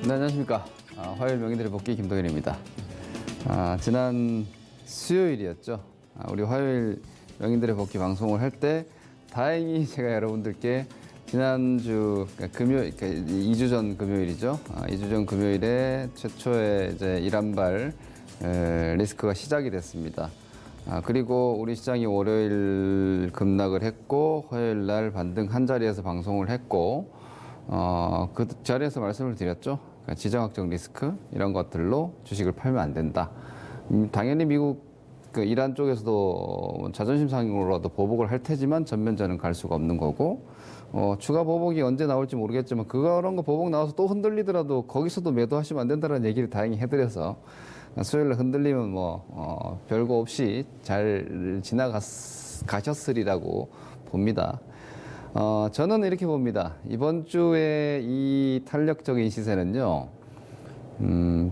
네, 안녕하십니까. 화요일 명의들의 복귀 김동현입니다. 지난 수요일이었죠. 우리 화요일 명의들의 복귀 방송을 할 때 다행히 제가 여러분들께 지난주 금요일, 2주 전 금요일이죠. 2주 전 금요일에 최초의 이제 일한발 리스크가 시작이 됐습니다. 그리고 우리 시장이 월요일 급락을 했고 화요일 날 반등 한 자리에서 방송을 했고 그 자리에서 말씀을 드렸죠. 그러니까 지정학적 리스크 이런 것들로 주식을 팔면 안 된다. 당연히 미국 이란 쪽에서도 자존심 상으로라도 보복을 할 테지만 전면전은 갈 수가 없는 거고 추가 보복이 언제 나올지 모르겠지만 그런 거 보복 나와서 또 흔들리더라도 거기서도 매도하시면 안 된다는 얘기를 다행히 해드려서 수요일에 흔들리면 별거 없이 잘 지나가셨으리라고 봅니다. 저는 이렇게 봅니다. 이번 주에 이 탄력적인 시세는요,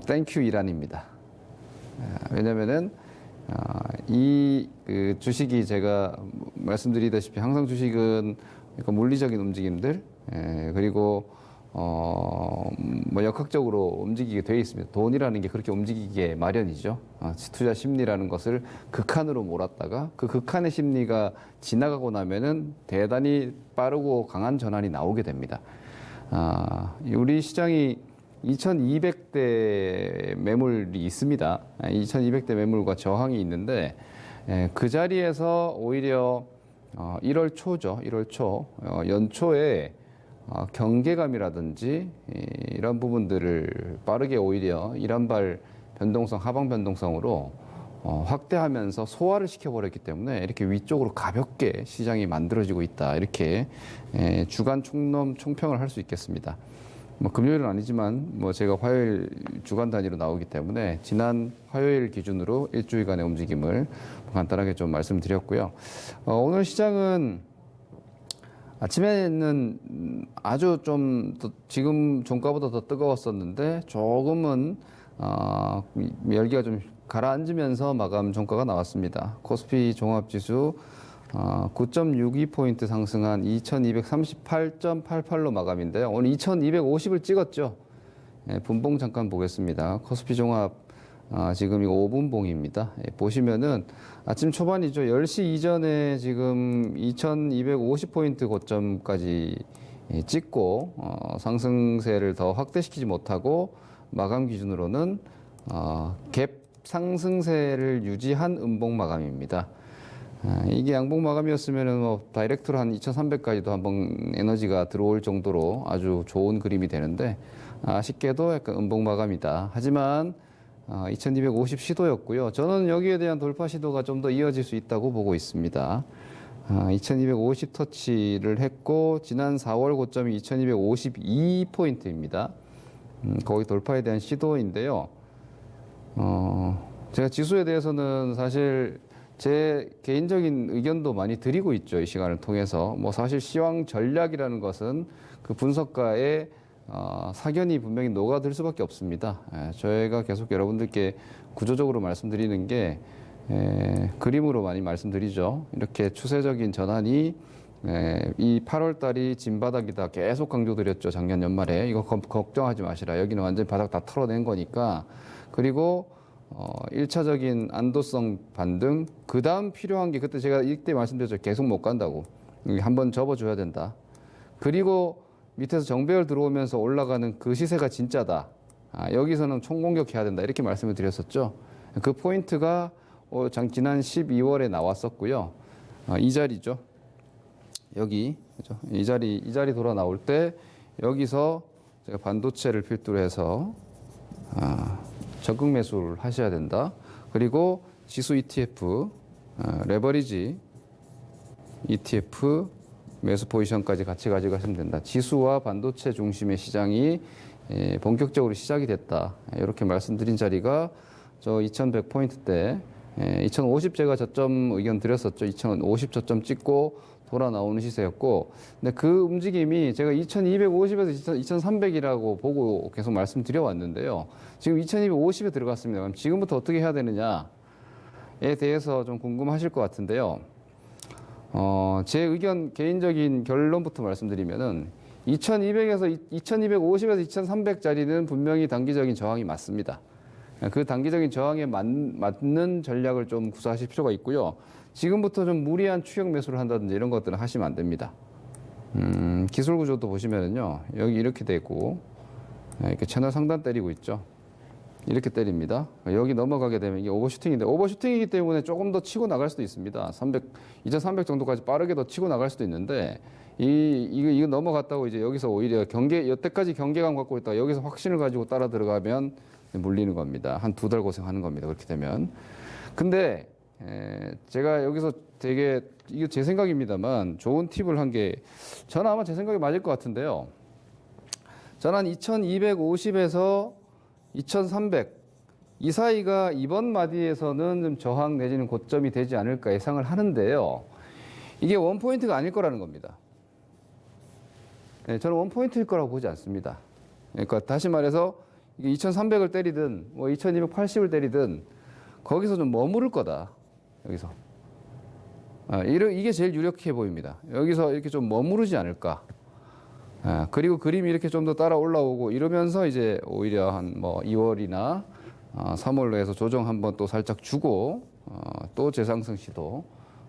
땡큐 이란입니다. 왜냐면은, 그 주식이 제가 말씀드리다시피 항상 주식은 물리적인 움직임들, 그리고 역학적으로 움직이게 되어 있습니다. 돈이라는 게 그렇게 움직이게 마련이죠. 투자 심리라는 것을 극한으로 몰았다가 그 극한의 심리가 지나가고 나면은 대단히 빠르고 강한 전환이 나오게 됩니다. 우리 시장이 2200대 매물이 있습니다. 2200대 매물과 저항이 있는데 그 자리에서 오히려 1월 초죠. 1월 초, 연초에 경계감이라든지 이런 부분들을 빠르게 오히려 이란발 변동성, 하방 변동성으로 확대하면서 소화를 시켜버렸기 때문에 이렇게 위쪽으로 가볍게 시장이 만들어지고 있다. 이렇게 주간 총평을 할 수 있겠습니다. 금요일은 아니지만 제가 화요일 주간 단위로 나오기 때문에 지난 화요일 기준으로 일주일간의 움직임을 간단하게 좀 말씀드렸고요. 오늘 시장은 아침에는 아주 좀 지금 종가보다 더 뜨거웠었는데 조금은 열기가 좀 가라앉으면서 마감 종가가 나왔습니다. 코스피 종합지수 9.62포인트 상승한 2238.88로 마감인데요. 오늘 2250을 찍었죠. 분봉 잠깐 보겠습니다. 코스피 종합 지금 이거 5분봉입니다. 보시면은 아침 초반이죠. 10시 이전에 지금 2250포인트 고점까지 찍고 상승세를 더 확대시키지 못하고 마감 기준으로는 갭 상승세를 유지한 음봉 마감입니다. 이게 양봉 마감이었으면은 다이렉트로 한 2300까지도 한번 에너지가 들어올 정도로 아주 좋은 그림이 되는데 아쉽게도 약간 음봉 마감이다. 하지만 2250 시도였고요. 저는 여기에 대한 돌파 시도가 좀 더 이어질 수 있다고 보고 있습니다. 2250 터치를 했고 지난 4월 고점이 2252포인트입니다. 거기 돌파에 대한 시도인데요. 제가 지수에 대해서는 사실 제 개인적인 의견도 많이 드리고 있죠. 이 시간을 통해서. 사실 시황 전략이라는 것은 그 분석가의 사견이 분명히 녹아들 수밖에 없습니다. 저희가 계속 여러분들께 구조적으로 말씀드리는 게 그림으로 많이 말씀드리죠. 이렇게 추세적인 전환이 이 8월 달이 진바닥이다 계속 강조드렸죠. 작년 연말에. 이거 걱정하지 마시라. 여기는 완전히 바닥 다 털어낸 거니까. 그리고 1차적인 안도성 반등, 그 다음 필요한 게 그때 제가 이때 말씀드렸죠. 계속 못 간다고. 한번 접어줘야 된다. 그리고 밑에서 정배열 들어오면서 올라가는 그 시세가 진짜다. 여기서는 총공격해야 된다. 이렇게 말씀을 드렸었죠. 그 포인트가 지난 12월에 나왔었고요. 이 자리죠. 여기. 그죠? 이 자리 돌아 나올 때 여기서 제가 반도체를 필두로 해서 적극 매수를 하셔야 된다. 그리고 지수 ETF, 레버리지 ETF 매수 포지션까지 같이 가져가시면 된다. 지수와 반도체 중심의 시장이 본격적으로 시작이 됐다. 이렇게 말씀드린 자리가 저 2100포인트 때 2050 제가 저점 의견 드렸었죠. 2050 저점 찍고 돌아 나오는 시세였고, 근데 그 움직임이 제가 2250에서 2300이라고 보고 계속 말씀드려 왔는데요. 지금 2250에 들어갔습니다. 그럼 지금부터 어떻게 해야 되느냐에 대해서 좀 궁금하실 것 같은데요. 제 의견 개인적인 결론부터 말씀드리면은 2200에서 2250에서 2300짜리는 분명히 단기적인 저항이 맞습니다. 그 단기적인 저항에 맞는 전략을 좀 구사하실 필요가 있고요. 지금부터 좀 무리한 추격 매수를 한다든지 이런 것들은 하시면 안 됩니다. 기술 구조도 보시면은요, 여기 이렇게 되고, 이렇게 채널 상단 때리고 있죠. 이렇게 때립니다. 여기 넘어가게 되면 이게 오버슈팅인데, 오버슈팅이기 때문에 조금 더 치고 나갈 수도 있습니다. 2300 정도까지 빠르게 더 치고 나갈 수도 있는데, 이거 넘어갔다고 이제 여기서 오히려 여태까지 경계감 갖고 있다가 여기서 확신을 가지고 따라 들어가면 물리는 겁니다. 한 2달 고생하는 겁니다. 그렇게 되면. 근데, 제가 여기서 되게, 이거 제 생각입니다만, 좋은 팁을 한 게, 저는 아마 제 생각이 맞을 것 같은데요. 저는 한 2250에서 2300, 이 사이가 이번 마디에서는 좀 저항 내지는 고점이 되지 않을까 예상을 하는데요. 이게 원포인트가 아닐 거라는 겁니다. 네, 저는 원포인트일 거라고 보지 않습니다. 그러니까 다시 말해서 이게 2300을 때리든 뭐 2280을 때리든 거기서 좀 머무를 거다. 여기서. 이게 제일 유력해 보입니다. 여기서 이렇게 좀 머무르지 않을까. 그리고 그림이 이렇게 좀 더 따라 올라오고 이러면서 이제 오히려 한 뭐 2월이나 3월로 해서 조정 한번 또 살짝 주고 또 재상승 시도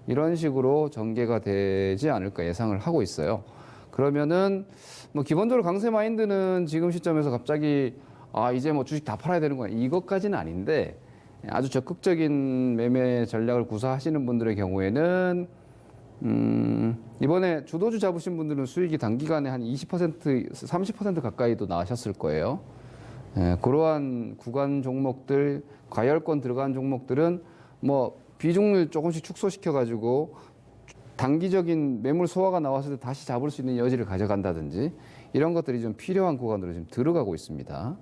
이런 식으로 전개가 되지 않을까 예상을 하고 있어요. 그러면은 뭐 기본적으로 강세 마인드는 지금 시점에서 갑자기 이제 뭐 주식 다 팔아야 되는 거야 이것까지는 아닌데 아주 적극적인 매매 전략을 구사하시는 분들의 경우에는 이번에 주도주 잡으신 분들은 수익이 단기간에 한 20%, 30% 가까이도 나셨을 거예요. 그러한 구간 종목들, 과열권 들어간 종목들은 뭐 비중을 조금씩 축소시켜가지고 단기적인 매물 소화가 나왔을 때 다시 잡을 수 있는 여지를 가져간다든지 이런 것들이 좀 필요한 구간으로 지금 들어가고 있습니다.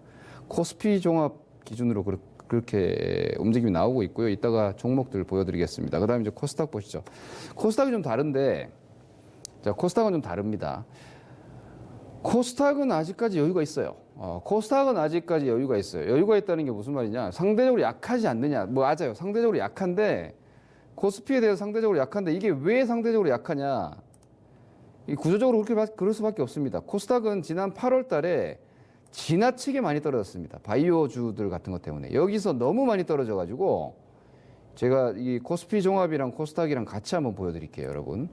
코스피 종합 기준으로 그렇게 움직임이 나오고 있고요. 이따가 종목들 보여드리겠습니다. 그 다음에 이제 코스닥 보시죠. 코스닥이 좀 다른데, 자, 코스닥은 좀 다릅니다. 코스닥은 아직까지 여유가 있어요. 코스닥은 아직까지 여유가 있어요. 여유가 있다는 게 무슨 말이냐? 상대적으로 약하지 않느냐? 뭐 맞아요. 상대적으로 약한데, 코스피에 대해서 상대적으로 약한데, 이게 왜 상대적으로 약하냐? 구조적으로 그럴 수밖에 없습니다. 코스닥은 지난 8월 달에 지나치게 많이 떨어졌습니다. 바이오주들 같은 것 때문에. 여기서 너무 많이 떨어져가지고 제가 이 코스피 종합이랑 코스닥이랑 같이 한번 보여드릴게요, 여러분.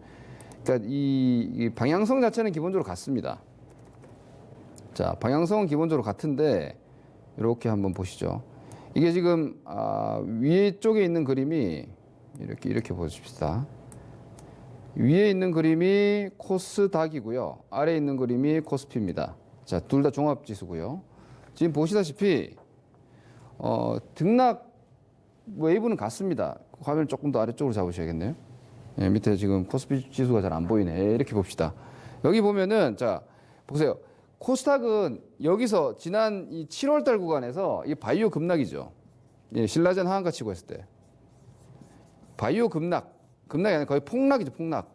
그러니까 이 방향성 자체는 기본적으로 같습니다. 자, 방향성은 기본적으로 같은데 이렇게 한번 보시죠. 이게 지금 위에 쪽에 있는 그림이 이렇게 보십시다. 위에 있는 그림이 코스닥이고요. 아래에 있는 그림이 코스피입니다. 자, 둘 다 종합지수고요. 지금 보시다시피 등락 웨이브는 같습니다. 화면 조금 더 아래쪽으로 잡으셔야겠네요. 예, 밑에 지금 코스피 지수가 잘 안 보이네. 이렇게 봅시다. 여기 보면은 자 보세요. 코스닥은 여기서 지난 이 7월달 구간에서 이 바이오 급락이죠. 예, 신라젠 하한가 치고 했을 때 바이오 급락이 아니라 거의 폭락이죠. 폭락.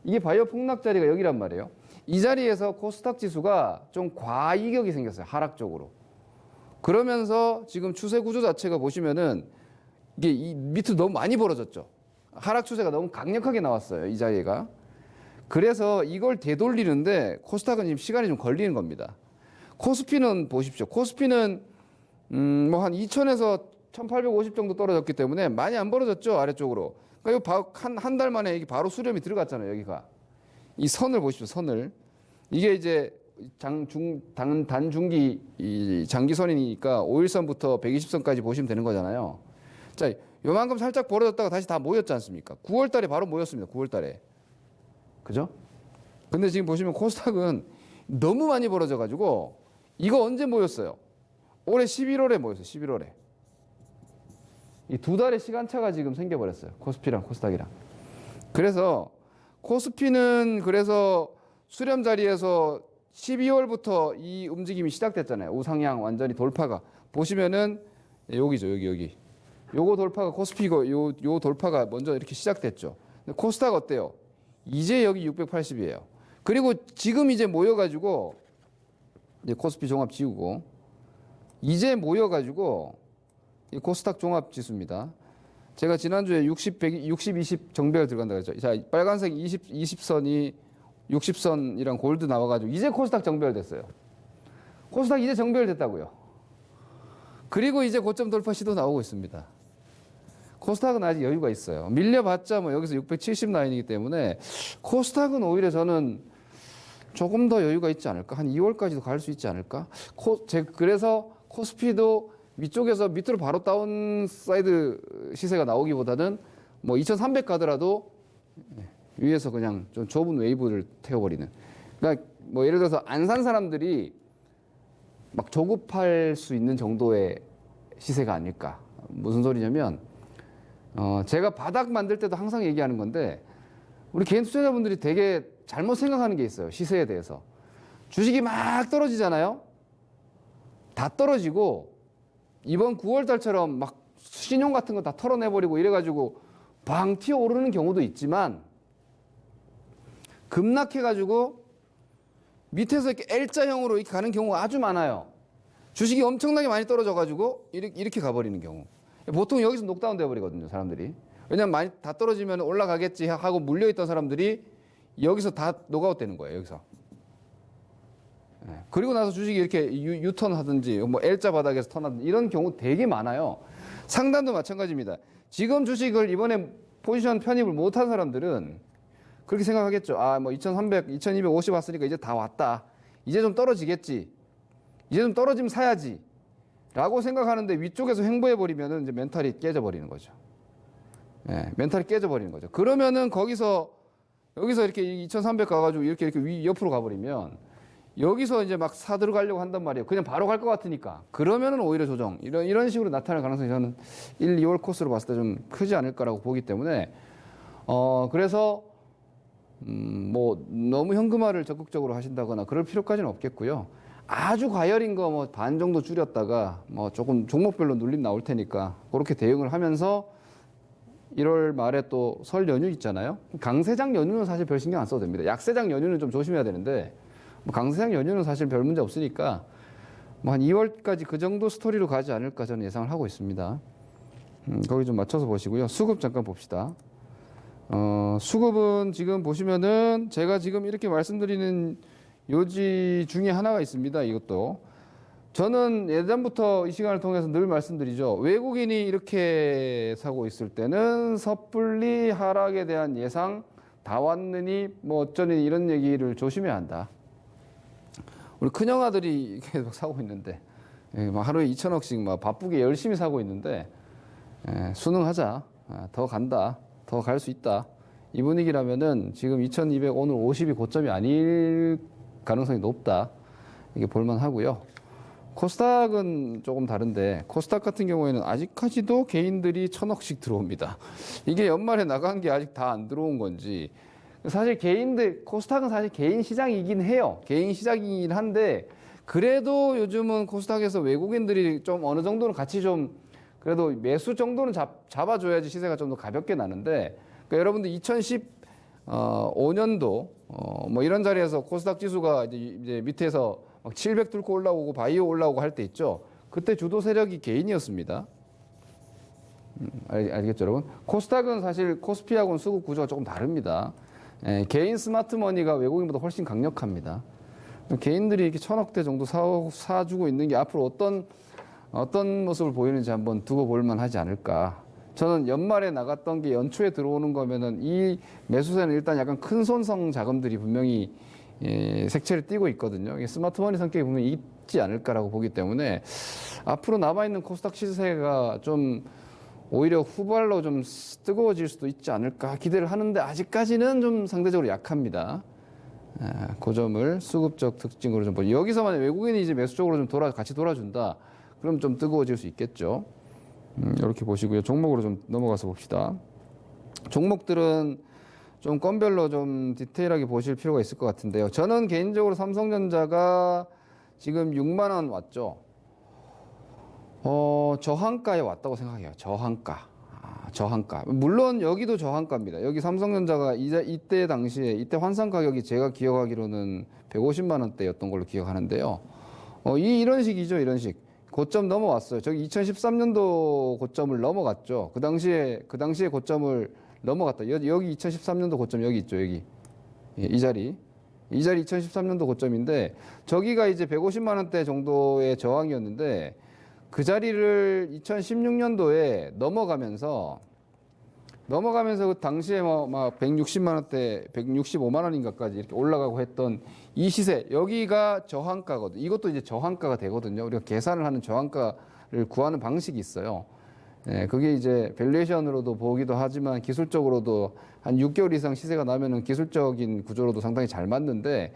이게 바이오 폭락 자리가 여기란 말이에요. 이 자리에서 코스닥 지수가 좀 과이격이 생겼어요. 하락적으로. 그러면서 지금 추세 구조 자체가 보시면은 이게 이 밑으로 너무 많이 벌어졌죠. 하락 추세가 너무 강력하게 나왔어요. 이 자리가. 그래서 이걸 되돌리는데 코스닥은 지금 시간이 좀 걸리는 겁니다. 코스피는 보십시오. 코스피는 뭐 한 2000에서 1850 정도 떨어졌기 때문에 많이 안 벌어졌죠. 아래쪽으로. 그러니까 한 달 만에 이게 바로 수렴이 들어갔잖아요. 여기가. 이 선을 보십시오. 선을. 이게 이제 단중기 이 장기선이니까 5일선부터 120선까지 보시면 되는 거잖아요. 자, 요만큼 살짝 벌어졌다가 다시 다 모였지 않습니까? 9월 달에 바로 모였습니다. 9월 달에. 그죠? 근데 지금 보시면 코스닥은 너무 많이 벌어져 가지고 이거 언제 모였어요? 올해 11월에 모였어요. 11월에. 이 2달의 시간차가 지금 생겨버렸어요. 코스피랑 코스닥이랑. 그래서 코스피는 그래서 수렴 자리에서 12월부터 이 움직임이 시작됐잖아요. 우상향 완전히 돌파가. 보시면은 여기죠. 여기. 요거 돌파가 코스피고 요 돌파가 먼저 이렇게 시작됐죠. 근데 코스닥 어때요? 이제 여기 680이에요. 그리고 지금 이제 모여가지고 이제 코스피 종합 지우고 이제 모여가지고 이 코스닥 종합 지수입니다. 제가 지난주에 60, 100, 60, 20 정배열 들어간다고 했죠. 자, 빨간색 20선이 60선이랑 골드 나와가지고 이제 코스닥 정배열 됐어요. 코스닥 이제 정배열 됐다고요. 그리고 이제 고점 돌파 시도 나오고 있습니다. 코스닥은 아직 여유가 있어요. 밀려봤자 뭐 여기서 670 라인이기 때문에 코스닥은 오히려 저는 조금 더 여유가 있지 않을까? 한 2월까지도 갈 수 있지 않을까? 그래서 코스피도 위쪽에서 밑으로 바로 다운사이드 시세가 나오기보다는 뭐 2300 가더라도 위에서 그냥 좀 좁은 웨이브를 태워버리는. 그러니까 뭐 예를 들어서 안 산 사람들이 막 조급할 수 있는 정도의 시세가 아닐까. 무슨 소리냐면 제가 바닥 만들 때도 항상 얘기하는 건데 우리 개인 투자자분들이 되게 잘못 생각하는 게 있어요. 시세에 대해서. 주식이 막 떨어지잖아요. 다 떨어지고 이번 9월 달처럼 막 신용 같은 거 다 털어내버리고 이래가지고 방 튀어오르는 경우도 있지만 급락해가지고 밑에서 이렇게 L자형으로 이렇게 가는 경우가 아주 많아요. 주식이 엄청나게 많이 떨어져가지고 이렇게 가버리는 경우. 보통 여기서 녹다운 돼버리거든요, 사람들이. 왜냐면 많이 다 떨어지면 올라가겠지 하고 물려있던 사람들이 여기서 다 녹아웃 되는 거예요, 여기서. 그리고 나서 주식이 이렇게 유턴 하든지 뭐 L자 바닥에서 턴하든지 이런 경우 되게 많아요. 상단도 마찬가지입니다. 지금 주식을 이번에 포지션 편입을 못한 사람들은 그렇게 생각하겠죠. 아, 뭐 2300, 2250 왔으니까 이제 다 왔다. 이제 좀 떨어지겠지. 이제 좀 떨어지면 사야지. 라고 생각하는데 위쪽에서 횡보해버리면은 이제 멘탈이 깨져버리는 거죠. 멘탈이 깨져버리는 거죠. 그러면은 여기서 이렇게 2300 가가지고 이렇게 옆으로 가버리면 여기서 이제 막 사들어가려고 한단 말이에요. 그냥 바로 갈 것 같으니까. 그러면은 오히려 조정. 이런 식으로 나타날 가능성이 저는 1, 2월 코스로 봤을 때 좀 크지 않을까라고 보기 때문에, 그래서, 뭐, 너무 현금화를 적극적으로 하신다거나 그럴 필요까지는 없겠고요. 아주 과열인 거 뭐 반 정도 줄였다가 뭐 조금 종목별로 눌림 나올 테니까 그렇게 대응을 하면서 1월 말에 또 설 연휴 있잖아요. 강세장 연휴는 사실 별 신경 안 써도 됩니다. 약세장 연휴는 좀 조심해야 되는데, 뭐 강세장 연휴는 사실 별 문제 없으니까 뭐 한 2월까지 그 정도 스토리로 가지 않을까 저는 예상을 하고 있습니다. 거기 좀 맞춰서 보시고요. 수급 잠깐 봅시다. 수급은 지금 보시면은 제가 지금 이렇게 말씀드리는 요지 중에 하나가 있습니다. 이것도 저는 예전부터 이 시간을 통해서 늘 말씀드리죠. 외국인이 이렇게 사고 있을 때는 섣불리 하락에 대한 예상 다 왔느니 뭐 어쩌니 이런 얘기를 조심해야 한다. 우리 큰형아들이 계속 사고 있는데 막 하루에 2천억씩 막 바쁘게 열심히 사고 있는데 순응하자. 더 간다. 더 갈 수 있다. 이 분위기라면은 지금 2200 오늘 50이 고점이 아닐 가능성이 높다. 이게 볼만 하고요. 코스닥은 조금 다른데 코스닥 같은 경우에는 아직까지도 개인들이 1000억씩 들어옵니다. 이게 연말에 나간 게 아직 다 안 들어온 건지 사실 코스닥은 사실 개인 시장이긴 해요. 개인 시장이긴 한데 그래도 요즘은 코스닥에서 외국인들이 좀 어느 정도는 같이 좀 그래도 매수 정도는 잡아줘야지 시세가 좀 더 가볍게 나는데 그러니까 여러분들 2015년도 뭐 이런 자리에서 코스닥 지수가 이제 밑에서 막 700 뚫고 올라오고 바이오 올라오고 할 때 있죠. 그때 주도 세력이 개인이었습니다. 알겠죠, 여러분? 코스닥은 사실 코스피하고는 수급 구조가 조금 다릅니다. 개인 스마트머니가 외국인보다 훨씬 강력합니다. 개인들이 이렇게 1000억대 정도 사주고 있는 게 앞으로 어떤 모습을 보이는지 한번 두고 볼만 하지 않을까. 저는 연말에 나갔던 게 연초에 들어오는 거면은 이 매수세는 일단 약간 큰 손성 자금들이 분명히 색채를 띠고 있거든요. 이게 스마트머니 성격이 분명히 있지 않을까라고 보기 때문에 앞으로 남아있는 코스닥 시세가 좀 오히려 후발로 좀 뜨거워질 수도 있지 않을까 기대를 하는데 아직까지는 좀 상대적으로 약합니다. 그 점을 수급적 특징으로 좀 보죠. 여기서만 외국인이 이제 매수 쪽으로 좀 같이 돌아준다. 그럼 좀 뜨거워질 수 있겠죠. 이렇게 보시고요. 종목으로 좀 넘어가서 봅시다. 종목들은 좀 건별로 좀 디테일하게 보실 필요가 있을 것 같은데요. 저는 개인적으로 삼성전자가 지금 6만 원 왔죠. 저항가에 왔다고 생각해요. 저항가. 물론 여기도 저항가입니다. 여기 삼성전자가 이때 당시에 이때 환산 가격이 제가 기억하기로는 150만 원대였던 걸로 기억하는데요. 이런 식이죠, 이런 식. 고점 넘어왔어요. 저기 2013년도 고점을 넘어갔죠. 그 당시에 고점을 넘어갔다. 여기 2013년도 고점 여기 있죠. 여기. 예, 이 자리 2013년도 고점인데 저기가 이제 150만 원대 정도의 저항이었는데 그 자리를 2016년도에 넘어가면서 그 당시에 막 160만 원대, 165만 원인가까지 이렇게 올라가고 했던 이 시세 여기가 저항가거든요. 이것도 이제 저항가가 되거든요. 우리가 계산을 하는 저항가를 구하는 방식이 있어요. 예, 그게 이제 밸류에이션으로도 보기도 하지만 기술적으로도 한 6개월 이상 시세가 나면은 기술적인 구조로도 상당히 잘 맞는데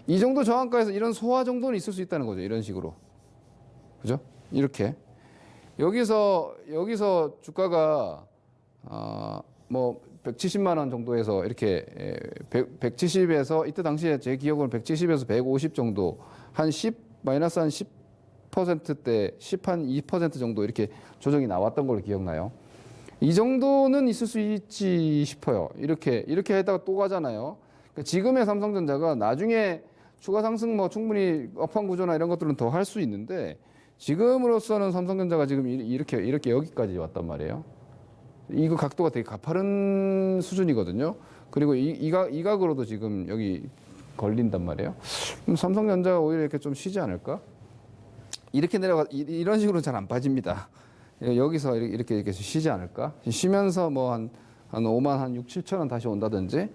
이 정도 저항가에서 이런 소화 정도는 있을 수 있다는 거죠. 이런 식으로. 그죠? 이렇게. 여기서 주가가 뭐 170만 원 정도에서 이렇게 170에서 이때 당시에 제 기억으로는 170에서 150 정도 한 10 마이너스 한 10%대 10 한 2% 정도 이렇게 조정이 나왔던 걸로 기억나요. 이 정도는 있을 수 있지 싶어요. 이렇게 하다가 또 가잖아요. 그러니까 지금의 삼성전자가 나중에 추가 상승 뭐 충분히 업황 구조나 이런 것들은 더 할 수 있는데 지금으로서는 삼성전자가 지금 이렇게 여기까지 왔단 말이에요. 이거 각도가 되게 가파른 수준이거든요. 그리고 이 각으로도 지금 여기 걸린단 말이에요. 그럼 삼성전자가 오히려 이렇게 좀 쉬지 않을까? 이렇게 이런 식으로 잘 안 빠집니다. 여기서 이렇게 쉬지 않을까? 쉬면서 뭐 한 5만 한 6, 7천 원 다시 온다든지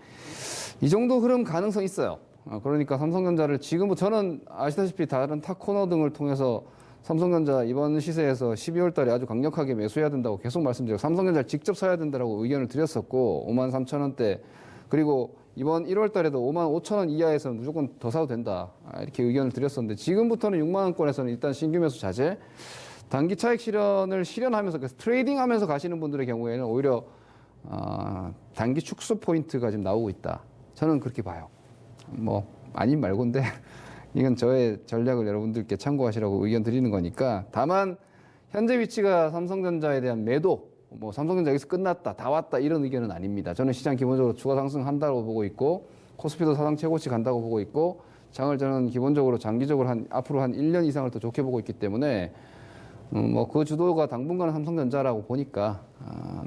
이 정도 흐름 가능성 있어요. 그러니까 삼성전자를 지금부터 저는 아시다시피 다른 탑코너 등을 통해서 삼성전자 이번 시세에서 12월 달에 아주 강력하게 매수해야 된다고 계속 말씀드리고 삼성전자를 직접 사야 된다고 의견을 드렸었고 5만 3천 원대 그리고 이번 1월 달에도 5만 5천 원 이하에서는 무조건 더 사도 된다 이렇게 의견을 드렸었는데 지금부터는 6만 원권에서는 일단 신규 매수 자제 단기 차익 실현하면서 그래서 트레이딩하면서 가시는 분들의 경우에는 오히려 단기 축소 포인트가 지금 나오고 있다. 저는 그렇게 봐요. 뭐 아닌 말고인데 이건 저의 전략을 여러분들께 참고하시라고 의견 드리는 거니까 다만 현재 위치가 삼성전자에 대한 매도 뭐 삼성전자 여기서 끝났다 다 왔다 이런 의견은 아닙니다. 저는 시장 기본적으로 추가 상승한다고 보고 있고 코스피도 사상 최고치 간다고 보고 있고 장을 저는 기본적으로 장기적으로 앞으로 한 1년 이상을 더 좋게 보고 있기 때문에 뭐 그 주도가 당분간은 삼성전자라고 보니까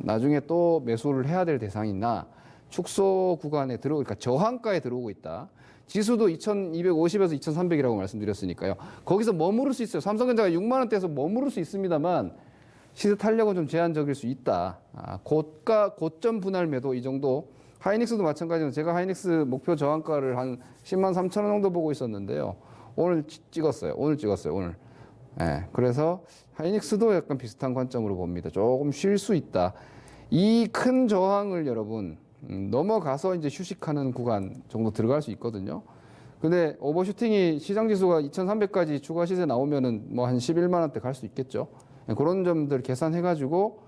나중에 또 매수를 해야 될 대상이나 축소 구간에 그러니까 저항가에 들어오고 있다. 지수도 2250에서 2300이라고 말씀드렸으니까요. 거기서 머무를 수 있어요. 삼성전자가 6만 원대에서 머무를 수 있습니다만 시세 탄력은 좀 제한적일 수 있다. 고점 분할 매도 이 정도. 하이닉스도 마찬가지로 제가 하이닉스 목표 저항가를 한 10만 3천 원 정도 보고 있었는데요. 오늘 찍었어요. 오늘. 네, 그래서 하이닉스도 약간 비슷한 관점으로 봅니다. 조금 쉴 수 있다. 이 큰 저항을 여러분 넘어가서 이제 휴식하는 구간 정도 들어갈 수 있거든요. 근데 오버슈팅이 시장 지수가 2,300까지 추가 시세 나오면은 뭐 한 11만 원대 갈 수 있겠죠. 그런 점들 계산해가지고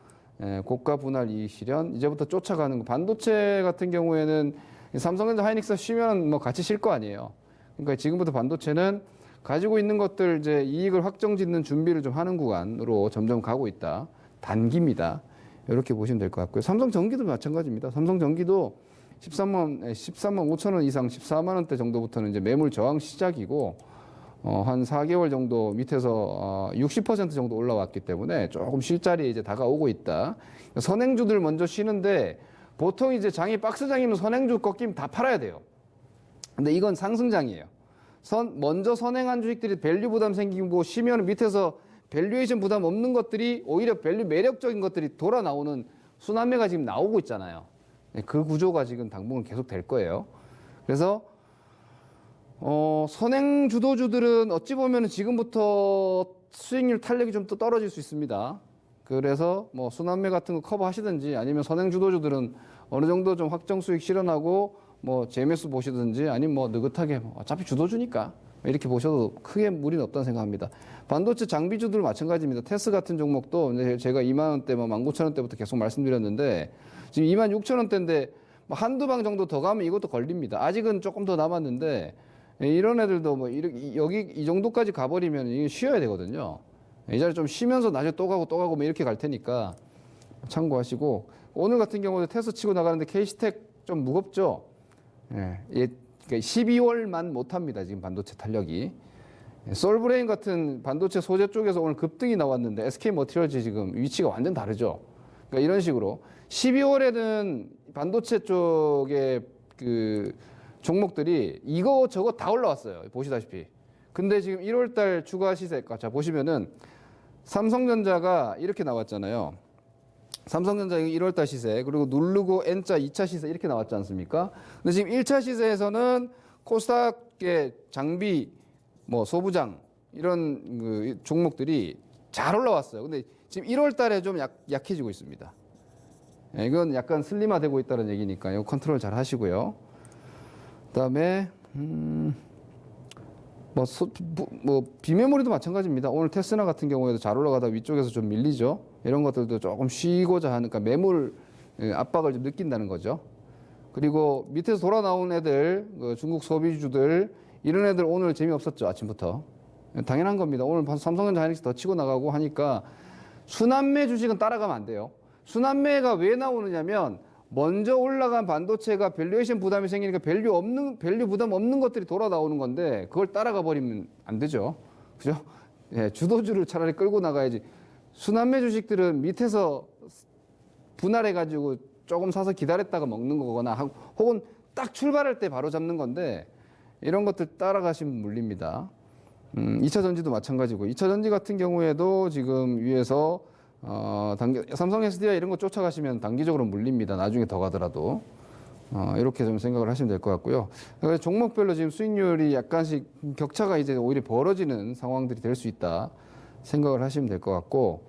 고가 분할 이익 실현 이제부터 쫓아가는 거. 반도체 같은 경우에는 삼성전자 하이닉스 쉬면 뭐 같이 쉴 거 아니에요. 그러니까 지금부터 반도체는 가지고 있는 것들 이제 이익을 확정짓는 준비를 좀 하는 구간으로 점점 가고 있다. 단기입니다. 이렇게 보시면 될 것 같고요. 삼성전기도 마찬가지입니다. 삼성전기도 13만 5천 원 이상 14만 원대 정도부터는 이제 매물 저항 시작이고 한 4개월 정도 밑에서 60% 정도 올라왔기 때문에 조금 쉴 자리에 이제 다가오고 있다. 선행주들 먼저 쉬는데 보통 이제 장이 박스장이면 선행주 꺾이면 다 팔아야 돼요. 근데 이건 상승장이에요. 먼저 선행한 주식들이 밸류 부담 생기고 쉬면 밑에서 밸류에이션 부담 없는 것들이 오히려 밸류 매력적인 것들이 돌아 나오는 순환매가 지금 나오고 있잖아요. 그 구조가 지금 당분간 계속 될 거예요. 그래서 선행 주도주들은 어찌 보면 지금부터 수익률 탄력이 좀 더 떨어질 수 있습니다. 그래서 뭐 순환매 같은 거 커버하시든지 아니면 선행 주도주들은 어느 정도 좀 확정 수익 실현하고 뭐 재매수 보시든지 아니면 뭐 느긋하게 어차피 주도주니까 이렇게 보셔도 크게 무리는 없다는 생각합니다. 반도체 장비주들 마찬가지입니다. 테스 같은 종목도 이제 제가 2만 원대, 뭐 19,000원대부터 계속 말씀드렸는데 지금 26,000원대인데 뭐 한두 방 정도 더 가면 이것도 걸립니다. 아직은 조금 더 남았는데 이런 애들도 뭐 여기 이 정도까지 가버리면 이게 쉬어야 되거든요. 이 자리 좀 쉬면서 나중에 또 가고 뭐 이렇게 갈 테니까 참고하시고 오늘 같은 경우는 테스 치고 나가는데 K스택 좀 무겁죠. 예, 그러니까 12월만 못합니다. 지금 반도체 탄력이. 솔브레인 같은 반도체 소재 쪽에서 오늘 급등이 나왔는데 SK 머티리얼즈 지금 위치가 완전 다르죠. 그러니까 이런 식으로 12월에는 반도체 쪽의 그 종목들이 이거 저거 다 올라왔어요. 보시다시피. 근데 지금 1월 달 추가 시세가 자 보시면은 삼성전자가 이렇게 나왔잖아요. 삼성전자 1월 달 시세 그리고 누르고 N자 2차 시세 이렇게 나왔지 않습니까? 근데 지금 1차 시세에서는 코스닥의 장비 뭐 소부장 이런 그 종목들이 잘 올라왔어요. 근데 지금 1월 달에 좀 약해지고 있습니다. 이건 약간 슬림화되고 있다는 얘기니까요. 컨트롤 잘 하시고요. 그다음에 비메모리도 마찬가지입니다. 오늘 테스나 같은 경우에도 잘 올라가다 위쪽에서 좀 밀리죠. 이런 것들도 조금 쉬고자 하니까 매물 압박을 좀 느낀다는 거죠. 그리고 밑에서 돌아 나온 애들, 중국 소비주들 이런 애들 오늘 재미없었죠. 아침부터. 당연한 겁니다. 오늘 삼성전자 하이닉스 더 치고 나가고 하니까 순환매 주식은 따라가면 안 돼요. 순환매가 왜 나오느냐면 먼저 올라간 반도체가 밸류에이션 부담이 생기니까 밸류 부담 없는 것들이 돌아 나오는 건데 그걸 따라가 버리면 안 되죠. 그죠? 예, 주도주를 차라리 끌고 나가야지. 순환매 주식들은 밑에서 분할해 가지고 조금 사서 기다렸다가 먹는 거거나 혹은 딱 출발할 때 바로 잡는 건데 이런 것들 따라가시면 물립니다. 2차 전지도 마찬가지고 2차 전지 같은 경우에도 지금 위에서 삼성 SDI 이런 거 쫓아가시면 단기적으로 물립니다. 나중에 더 가더라도 이렇게 좀 생각을 하시면 될 것 같고요. 그래서 종목별로 지금 수익률이 약간씩 격차가 이제 오히려 벌어지는 상황들이 될 수 있다 생각을 하시면 될 것 같고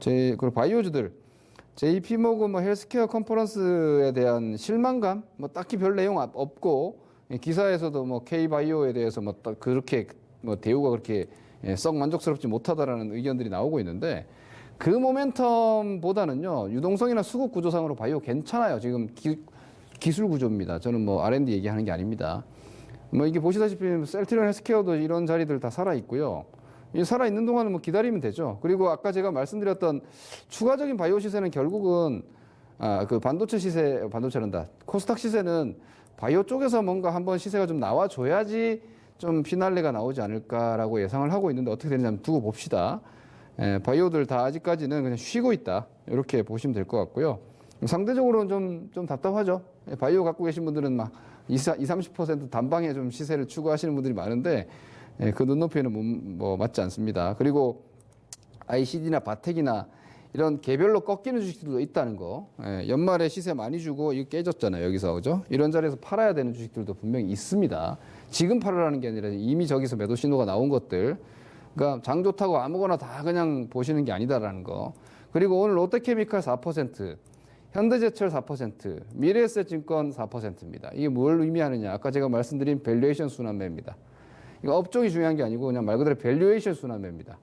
그리고 바이오주들 JP모건 뭐 헬스케어 컨퍼런스에 대한 실망감 뭐 딱히 별 내용 없고 기사에서도 뭐 K바이오에 대해서 뭐 그렇게 뭐 대우가 그렇게 썩 만족스럽지 못하다라는 의견들이 나오고 있는데 그 모멘텀보다는요 유동성이나 수급 구조상으로 바이오 괜찮아요. 지금 기술 구조입니다. 저는 뭐 R&D 얘기하는 게 아닙니다. 뭐 이게 보시다시피 셀트리온 헬스케어도 이런 자리들 다 살아 있고요. 이 살아 있는 동안은 뭐 기다리면 되죠. 그리고 아까 제가 말씀드렸던 추가적인 바이오 시세는 결국은 그 반도체란다. 코스닥 시세는 바이오 쪽에서 뭔가 한번 시세가 좀 나와줘야지 좀 피날레가 나오지 않을까라고 예상을 하고 있는데 어떻게 되는지 한번 두고 봅시다. 바이오들 다 아직까지는 그냥 쉬고 있다. 이렇게 보시면 될 것 같고요. 상대적으로는 좀 답답하죠. 바이오 갖고 계신 분들은 막 30% 단방에 좀 시세를 추구하시는 분들이 많은데 그 눈높이에는 뭐 맞지 않습니다. 그리고 ICD나 바텍이나 이런 개별로 꺾이는 주식들도 있다는 거. 연말에 시세 많이 주고 이거 깨졌잖아요. 여기서 그죠? 이런 자리에서 팔아야 되는 주식들도 분명히 있습니다. 지금 팔으라는 게 아니라 이미 저기서 매도 신호가 나온 것들. 그러니까 장 좋다고 아무거나 다 그냥 보시는 게 아니다라는 거. 그리고 오늘 롯데케미칼 4%, 현대제철 4%, 미래에셋증권 4%입니다. 이게 뭘 의미하느냐? 아까 제가 말씀드린 밸류에이션 순환매입니다. 이거 업종이 중요한 게 아니고 그냥 말 그대로 밸류에이션 순환매입니다.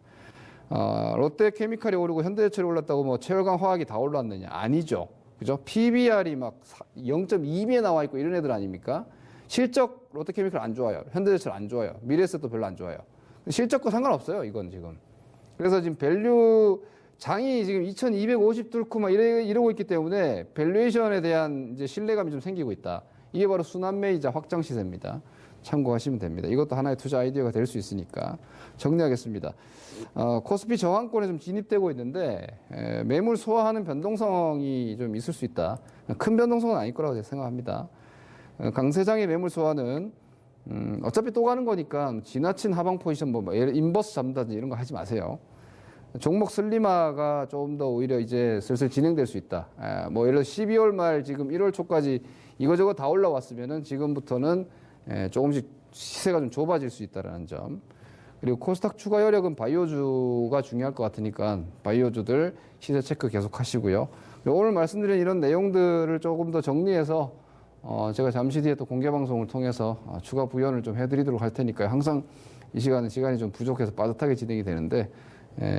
롯데케미칼이 오르고 현대제철이 올랐다고 뭐 최열강 화학이 다 올랐느냐? 아니죠. 그죠? PBR이 막 0.2배에 나와 있고 이런 애들 아닙니까? 실적 롯데케미칼 안 좋아요. 현대제철 안 좋아요. 미래에셋도 별로 안 좋아요. 실적과 상관없어요. 이건 지금. 그래서 지금 밸류 장이 지금 2250 뚫고 막 이러고 있기 때문에 밸류에이션에 대한 이제 신뢰감이 좀 생기고 있다. 이게 바로 순환매이자 확장 시세입니다. 참고하시면 됩니다. 이것도 하나의 투자 아이디어가 될 수 있으니까 정리하겠습니다. 코스피 저항권에 좀 진입되고 있는데 매물 소화하는 변동성이 좀 있을 수 있다. 큰 변동성은 아닐 거라고 생각합니다. 강세장의 매물 소화는 어차피 또 가는 거니까 지나친 하방 포지션 뭐 인버스 잡는다든지 이런 거 하지 마세요. 종목 슬림화가 좀 더 오히려 이제 슬슬 진행될 수 있다. 뭐 예를 들어 12월 말 지금 1월 초까지 이거저거 다 올라왔으면은 지금부터는 조금씩 시세가 좀 좁아질 수 있다는 점. 그리고 코스닥 추가 여력은 바이오주가 중요할 것 같으니까 바이오주들 시세 체크 계속 하시고요. 오늘 말씀드린 이런 내용들을 조금 더 정리해서 제가 잠시 뒤에 또 공개 방송을 통해서 추가 부연을 좀 해드리도록 할 테니까요. 항상 이 시간은 시간이 좀 부족해서 빠듯하게 진행이 되는데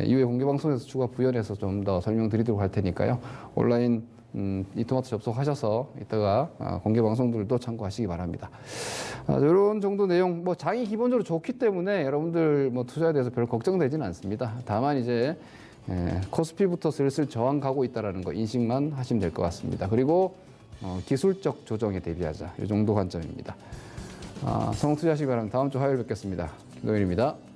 이후에 공개 방송에서 추가 부연해서 좀 더 설명드리도록 할 테니까요. 온라인 이토마토 접속하셔서 이따가 공개 방송들도 참고하시기 바랍니다. 이런 정도 내용, 뭐 장이 기본적으로 좋기 때문에 여러분들 뭐 투자에 대해서 별 걱정되지는 않습니다. 다만 이제 코스피부터 슬슬 저항 가고 있다라는 거 인식만 하시면 될 것 같습니다. 그리고 기술적 조정에 대비하자 이 정도 관점입니다. 성공 투자하시기 바랍니다. 다음 주 화요일 뵙겠습니다. 김동현입니다.